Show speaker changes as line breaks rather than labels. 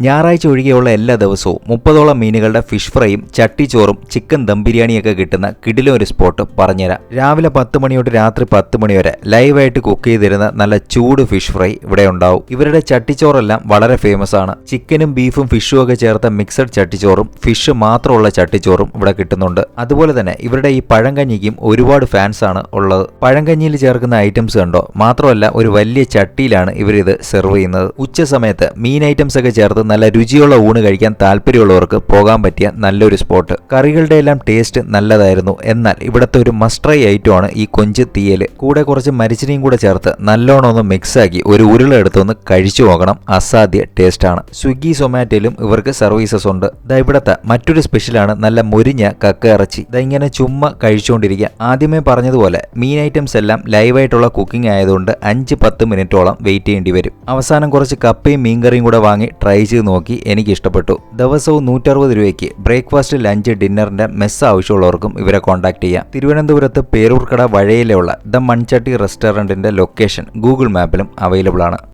ഞായറാഴ്ച ഒഴികെയുള്ള എല്ലാ ദിവസവും 30ഓളം മീനുകളുടെ ഫിഷ് ഫ്രൈയും ചട്ടിച്ചോറും ചിക്കൻ ദം ബിരിയാണിയൊക്കെ കിട്ടുന്ന കിടിലം ഒരു സ്പോട്ട് പറഞ്ഞുതരാം. രാവിലെ 10 മണി തൊട്ട് രാത്രി 10 മണി വരെ ലൈവായിട്ട് കുക്ക് ചെയ്തിരുന്ന നല്ല ചൂട് ഫിഷ് ഫ്രൈ ഇവിടെ ഉണ്ടാവും. ഇവരുടെ ചട്ടിച്ചോറെല്ലാം വളരെ ഫേമസ് ആണ്. ചിക്കനും ബീഫും ഫിഷും ഒക്കെ ചേർത്ത മിക്സഡ് ചട്ടിച്ചോറും ഫിഷ് മാത്രമുള്ള ചട്ടിച്ചോറും ഇവിടെ കിട്ടുന്നുണ്ട്. അതുപോലെ തന്നെ ഇവരുടെ ഈ പഴങ്കഞ്ഞിക്കും ഒരുപാട് ഫാൻസ് ആണ് ഉള്ളത്. പഴങ്കഞ്ഞിയിൽ ചേർക്കുന്ന ഐറ്റംസ് കണ്ടോ, മാത്രമല്ല ഒരു വലിയ ചട്ടിയിലാണ് ഇവരിത് സെർവ് ചെയ്യുന്നത്. ഉച്ച സമയത്ത് മീൻ ഐറ്റംസ് ഒക്കെ ചേർത്ത് നല്ല രുചിയുള്ള ഊണ് കഴിക്കാൻ താല്പര്യമുള്ളവർക്ക് പോകാൻ പറ്റിയ നല്ലൊരു സ്പോട്ട്. കറികളുടെ എല്ലാം ടേസ്റ്റ് നല്ലതായിരുന്നു. എന്നാൽ ഇവിടുത്തെ ഒരു മസ്റ്റ് ട്രൈ ഐറ്റം ആണ് ഈ കൊഞ്ച് തീയല്. കൂടെ കുറച്ച് മരിച്ചിനിയും കൂടെ ചേർത്ത് നല്ലോണം ഒന്ന് മിക്സ് ആക്കി ഒരു ഉരുള എടുത്തൊന്ന് കഴിച്ചു നോക്കണം. അസാധ്യ ടേസ്റ്റ് ആണ്. സ്വിഗ്ഗി സൊമാറ്റോയിലും ഇവർക്ക് സർവീസസ് ഉണ്ട്. ഇവിടുത്തെ മറ്റൊരു സ്പെഷ്യലാണ് നല്ല മുരിഞ്ഞ കക്ക ഇറച്ചി. ഇങ്ങനെ ചുമ്മാ കഴിച്ചുകൊണ്ടിരിക്കുക. ആദ്യമേ പറഞ്ഞതുപോലെ മീൻ ഐറ്റംസ് എല്ലാം ലൈവായിട്ടുള്ള കുക്കിംഗ് ആയതുകൊണ്ട് 5-10 മിനിറ്റോളം വെയിറ്റ് ചെയ്യേണ്ടി വരും. അവസാനം കുറച്ച് കപ്പയും മീൻകറിയും കൂടെ വാങ്ങി ട്രൈ ചെയ്ത് നോക്കി. എനിക്ക് ഇഷ്ടപ്പെട്ടു. ദിവസവും 160 രൂപയ്ക്ക് ബ്രേക്ക്ഫാസ്റ്റ്, ലഞ്ച്, ഡിന്നറിന്റെ മെസ്സ് ആവശ്യമുള്ളവർക്കും ഇവരെ കോൺടാക്ട് ചെയ്യാം. തിരുവനന്തപുരത്ത് പേരൂർക്കട വഴയിലുള്ള ദ മൺചട്ടി റെസ്റ്റോറന്റിന്റെ ലൊക്കേഷൻ ഗൂഗിൾ മാപ്പിലും അവൈലബിൾ ആണ്.